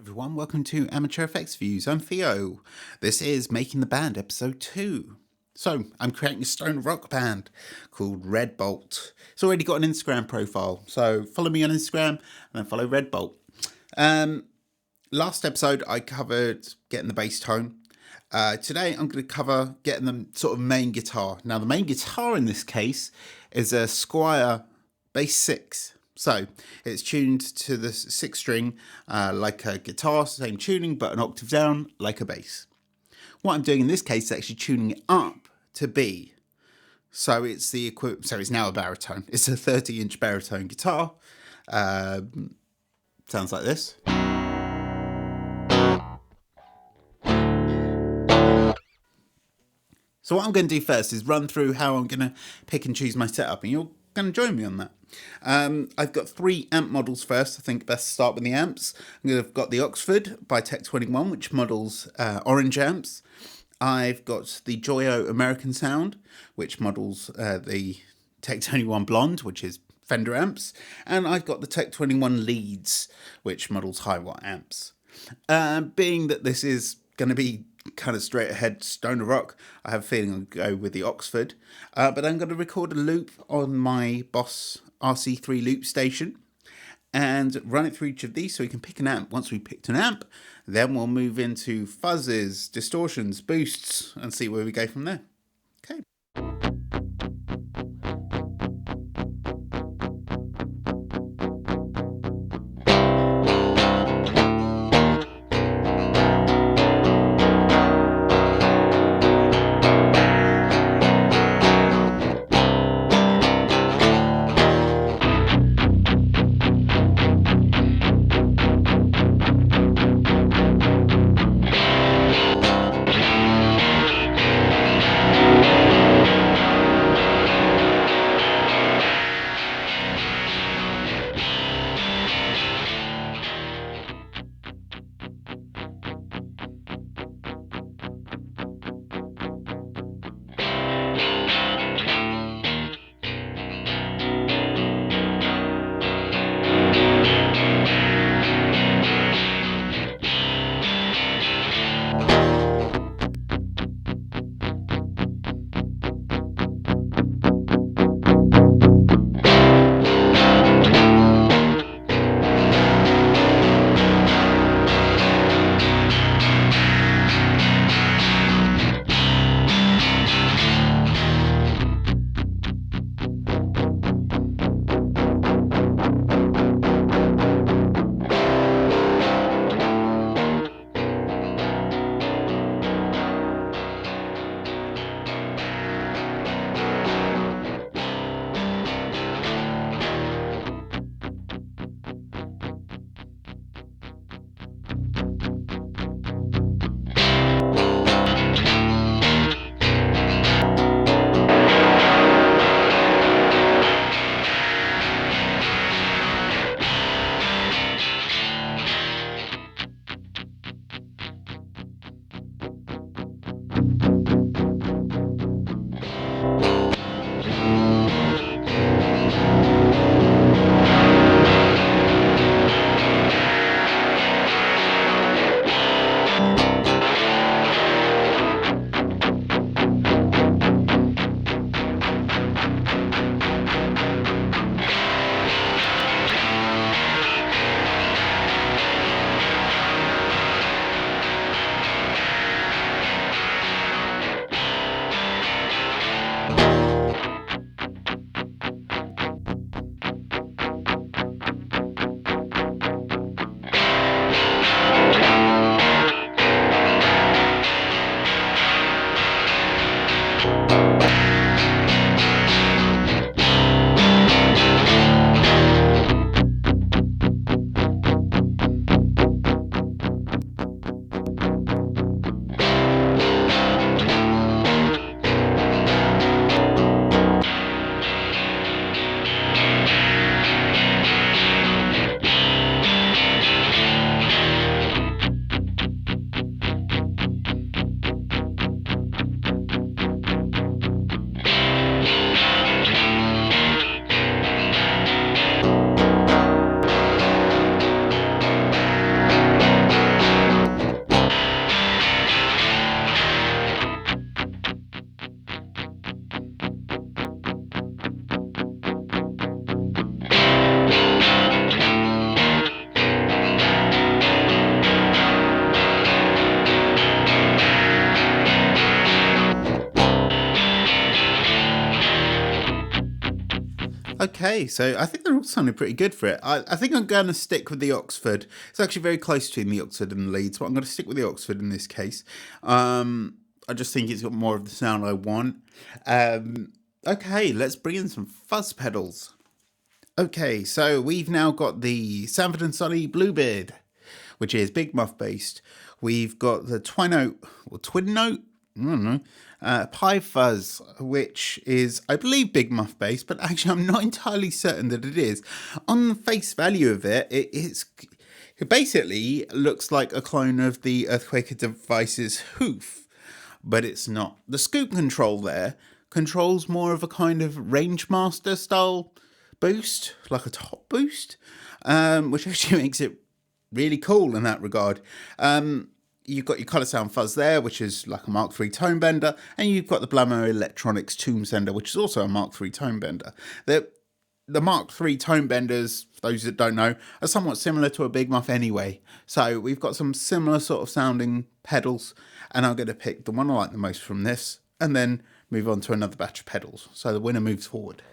everyone, welcome to Amateur Effects Views. I'm Theo. This is Making the Band episode 2. So, I'm creating a stone rock band called Red Bolt. It's already got an Instagram profile, so follow me on Instagram and then follow Red Bolt. Last episode I covered getting the bass tone. Today I'm going to cover getting the sort of main guitar. Now the main guitar in this case is a Squier Bass 6. So it's tuned to the 6 string like a guitar, same tuning, but an octave down like a bass. What I'm doing in this case is actually tuning it up to B. So it's the equivalent. So it's now a baritone. It's a 30-inch baritone guitar. Sounds like this. So what I'm going to do first is run through how I'm going to pick and choose my setup, and you're going to join me on that. I've got 3 amp models first. I think best to start with the amps. I've got the Oxford by Tech 21, which models orange amps. I've got the Joyo American Sound, which models the Tech 21 Blonde, which is Fender amps. And I've got the Tech 21 Leads, which models high watt amps. Being that this is going to be kind of straight ahead stoner rock, I have a feeling I'll go with the Oxford, but I'm going to record a loop on my Boss RC3 loop station and run it through each of these so we can pick an amp. Once we picked an amp, then we'll move into fuzzes, distortions, boosts, and see where we go from there. Okay. Okay, so I think they're all sounding pretty good for it. I think I'm going to stick with the Oxford. It's actually very close between the Oxford and the Leeds, but I'm going to stick with the Oxford in this case. I just think it's got more of the sound I want. Okay, let's bring in some fuzz pedals. Okay, so we've now got the Sanford & Son Bluebeard, which is big muff based. We've got the Twin Note, I don't know, Pi Fuzz, which is, I believe, big muff based, but actually I'm not entirely certain that it is. On the face value of it, it basically looks like a clone of the Earthquaker Devices hoof, but it's not. The scoop control there controls more of a kind of Rangemaster style boost, like a top boost, which actually makes it really cool in that regard. You've got your Colour Sound Fuzz there, which is like a Mark III tone bender, and you've got the Blammo Electronics Tomb Sender, which is also a Mark III tone bender. The Mark III tone benders, for those that don't know, are somewhat similar to a Big Muff anyway. So we've got some similar sort of sounding pedals, and I'm going to pick the one I like the most from this, and then move on to another batch of pedals. So the winner moves forward.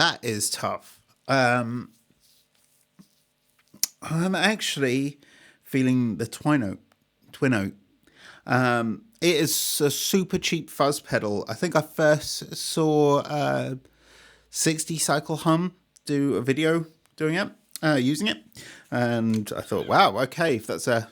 that is tough. I'm actually feeling the Twin Oak. It is a super cheap fuzz pedal. I think I first saw 60 Cycle Hum do a video doing it, using it, and I thought, wow, okay, if that's a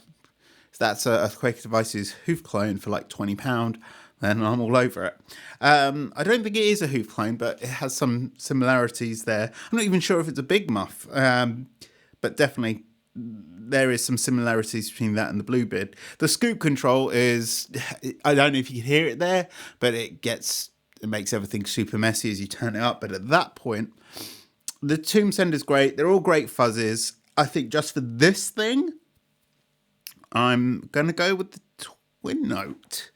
Quaker Devices hoof clone for like £20, then I'm all over it. I don't think it is a hoof clone, but it has some similarities there. I'm not even sure if it's a big muff, but definitely there is some similarities between that and the Bluebeard. The scoop control is, I don't know if you can hear it there, but it makes everything super messy as you turn it up. But at that point, the Tomb Sender's great. They're all great fuzzes. I think just for this thing, I'm going to go with the Twin Note.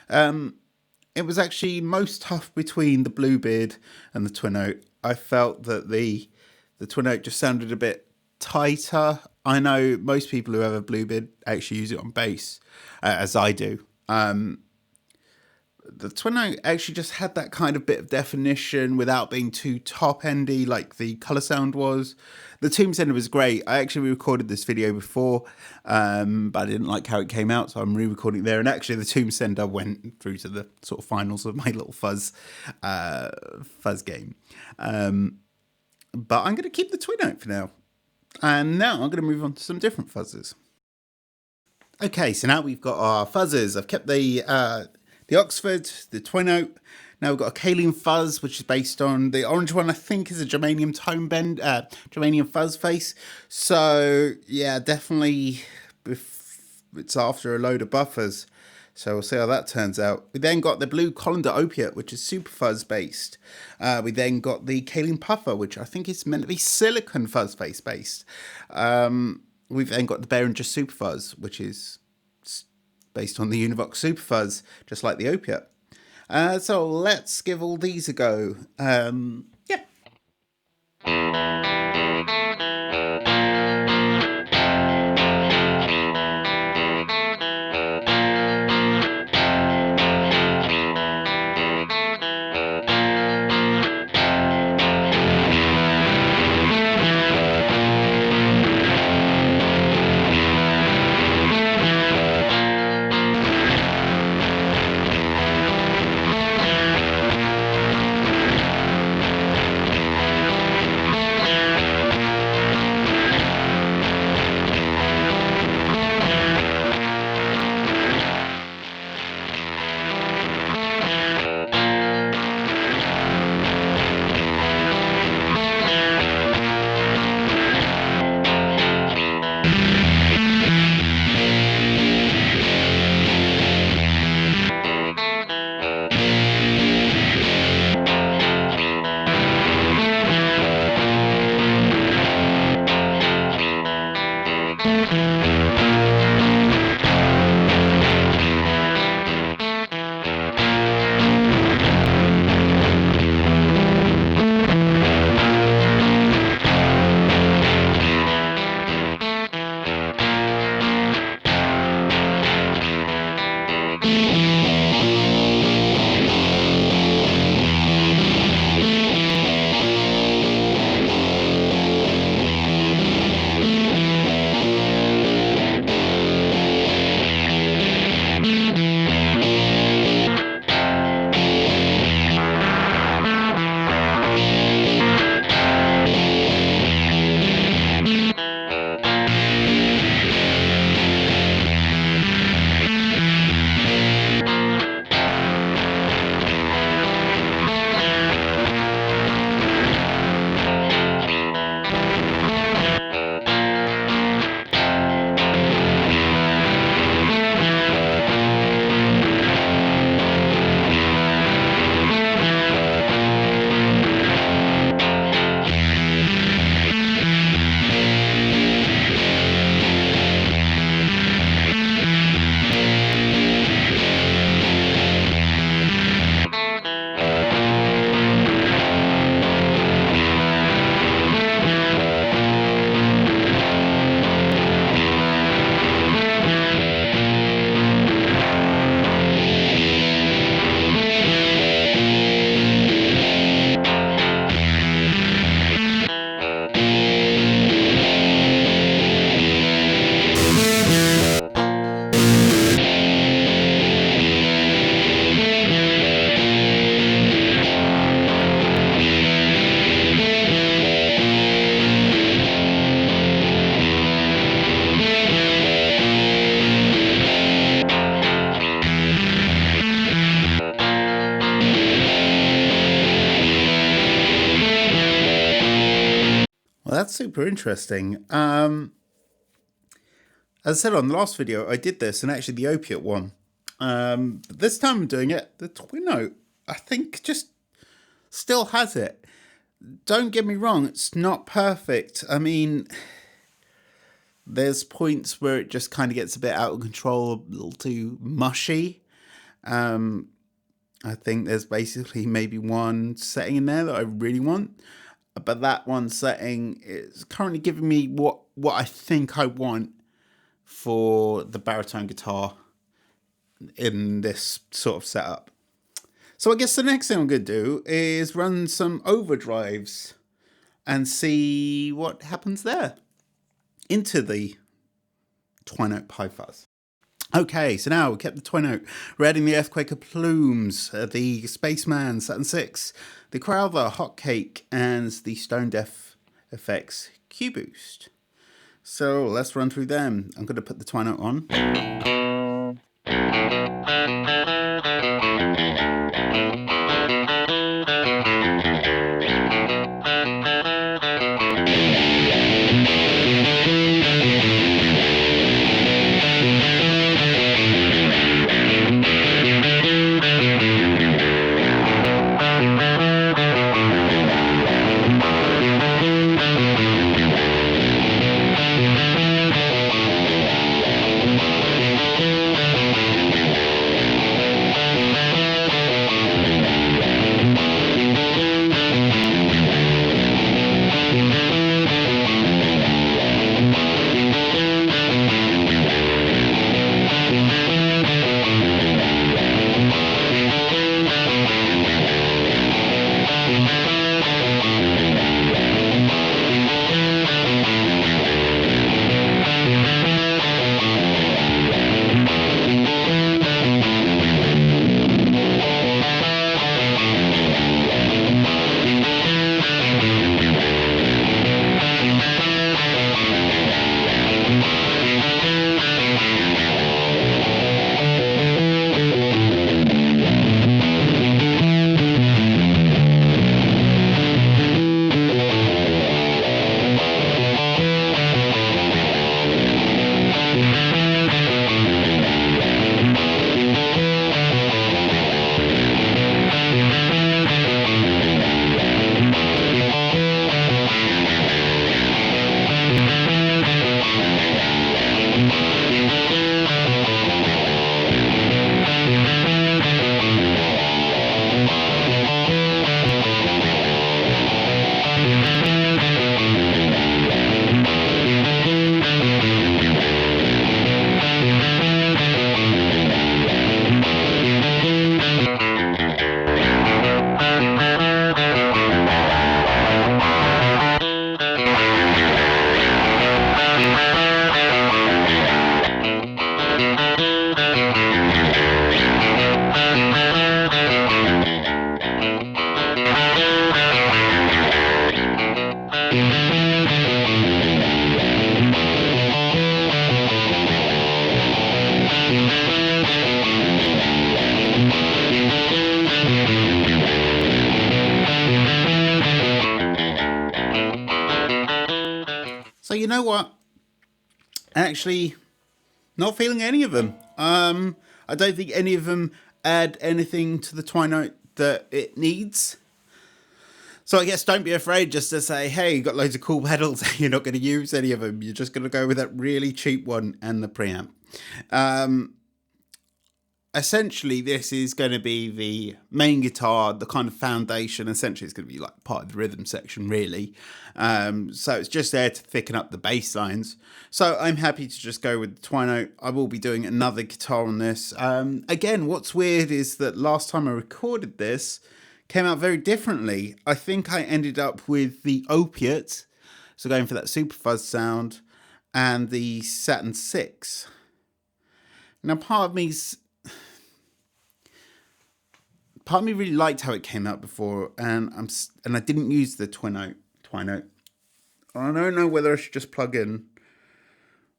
It was actually most tough between the Bluebeard and the Twin Note. I felt that the Twin Note just sounded a bit tighter. I know most people who have a Bluebeard actually use it on bass, as I do. The Twin Note actually just had that kind of bit of definition without being too top-endy like the Colour Sound was. The Tomb Sender was great. I actually recorded this video before, but I didn't like how it came out, so I'm re-recording it there. And actually, the Tomb Sender went through to the sort of finals of my little fuzz game. But I'm going to keep the Twin Note for now. And now I'm going to move on to some different fuzzes. Okay, so now we've got our fuzzes. I've kept the Oxford, the Twin Note. Now we've got a Kaolin Fuzz, which is based on the orange one. I think is a germanium tone bend, germanium fuzz face. So yeah, definitely it's after a load of buffers. So we'll see how that turns out. We then got the Blue Colander Opiate, which is super fuzz based. We then got the Kaolin Puffer, which I think is meant to be silicon fuzz face based. We've then got the Behringer Super Fuzz, which is based on the Univox Super Fuzz, just like the Opiate. So let's give all these a go. Yeah. super interesting. As I said on the last video, I did this, and actually the opiate one. But this time I'm doing it, the twin note, I think just still has it. Don't get me wrong, it's not perfect. I mean, there's points where it just kind of gets a bit out of control, a little too mushy. I think there's basically maybe one setting in there that I really want. But that one setting is currently giving me what I think I want for the baritone guitar in this sort of setup. So I guess the next thing I'm going to do is run some overdrives and see what happens there into the twin note high fuzz. Okay, so now we kept the twin note. We're adding the Earthquaker Plumes, the Spaceman Saturn 6, the Crowther Hotcake, and the Stone Deaf Effects Q Boost. So let's run through them. I'm going to put the twin note on. So you know what? Actually, not feeling any of them. I don't think any of them add anything to the twine note that it needs. So I guess don't be afraid just to say, hey, you got loads of cool pedals. You're not going to use any of them. You're just going to go with that really cheap one and the preamp. Essentially, this is going to be the main guitar, the kind of foundation. Essentially, it's going to be like part of the rhythm section, really. So it's just there to thicken up the bass lines. So I'm happy to just go with the twine note. I will be doing another guitar on this. Again, what's weird is that last time I recorded this, came out very differently. I think I ended up with the opiate, so going for that super fuzz sound, and the Saturn 6. Now, part of me really liked how it came out before, and I didn't use the twine note. I don't know whether I should just plug in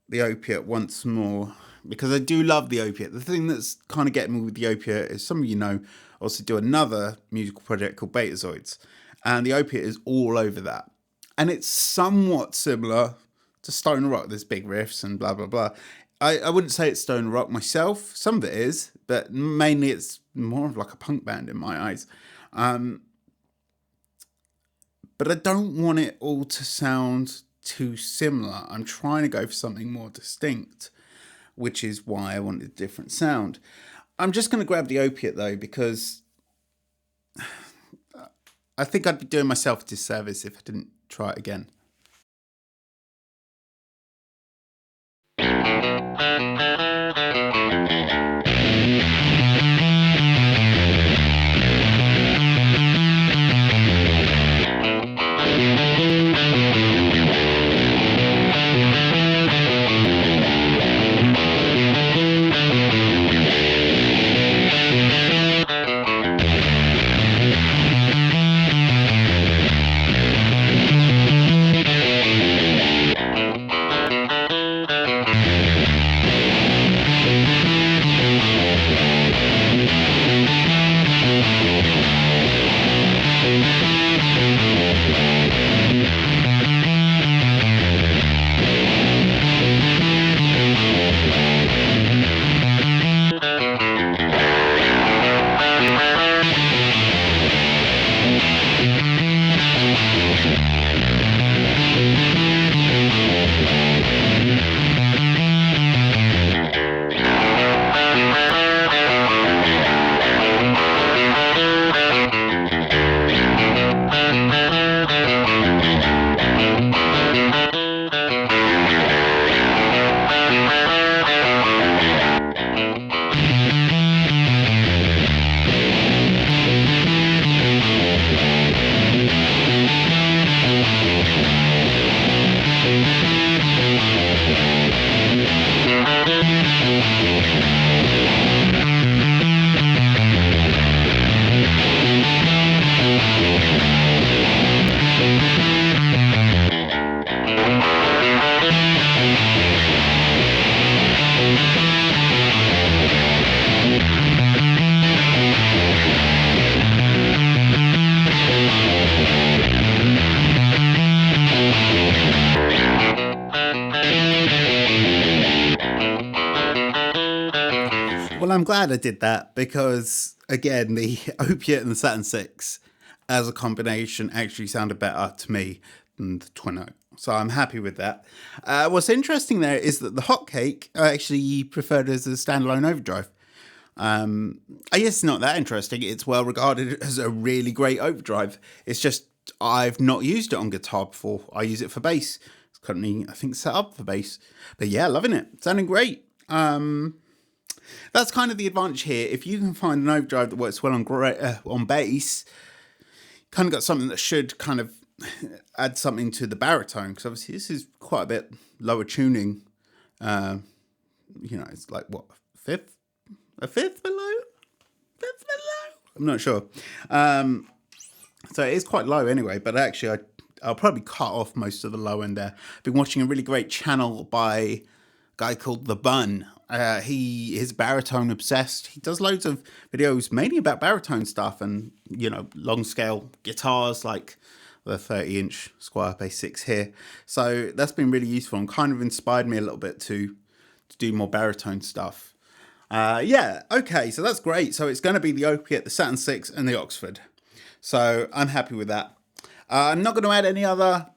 the opiate once more, because I do love the opiate. The thing that's kind of getting me with the opiate is, some of you know, I also do another musical project called Betazoids, and the opiate is all over that. And it's somewhat similar to stoner rock. There's big riffs and blah, blah, blah. I wouldn't say it's stoner rock myself. Some of it is, but mainly it's more of like a punk band in my eyes. But I don't want it all to sound too similar. I'm trying to go for something more distinct, which is why I wanted a different sound. I'm just going to grab the opiate though, because I think I'd be doing myself a disservice if I didn't try it again. Well, I'm glad I did that because, again, the opiate and the Saturn 6 as a combination actually sounded better to me than the Twin O. So I'm happy with that. What's interesting there is that the Hotcake I actually preferred as a standalone overdrive. I guess it's not that interesting. It's well regarded as a really great overdrive. It's just I've not used it on guitar before. I use it for bass. It's currently, I think, set up for bass. But yeah, loving it. Sounding great. That's kind of the advantage here. If you can find an overdrive that works well on bass, kind of got something that should kind of add something to the baritone, because obviously this is quite a bit lower tuning. It's like what, a fifth below? I'm not sure. So it is quite low anyway, but actually I'll probably cut off most of the low end there. I've been watching a really great channel by a guy called The Bun. He is baritone obsessed. He does loads of videos mainly about baritone stuff and, long scale guitars like the 30-inch Squire Bass 6 here. So that's been really useful and kind of inspired me a little bit to do more baritone stuff. Okay, so that's great. So it's going to be the Opiate, the Saturn 6 and the Oxford. So I'm happy with that. I'm not going to add any other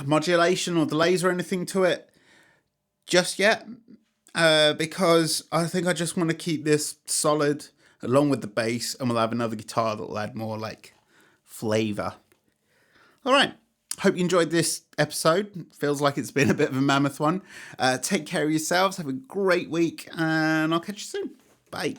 modulation or delays or anything to it just yet. Because I think I just want to keep this solid along with the bass, and we'll have another guitar that will add more like flavour. All right. Hope you enjoyed this episode. Feels like it's been a bit of a mammoth one. Take care of yourselves. Have a great week, and I'll catch you soon. Bye.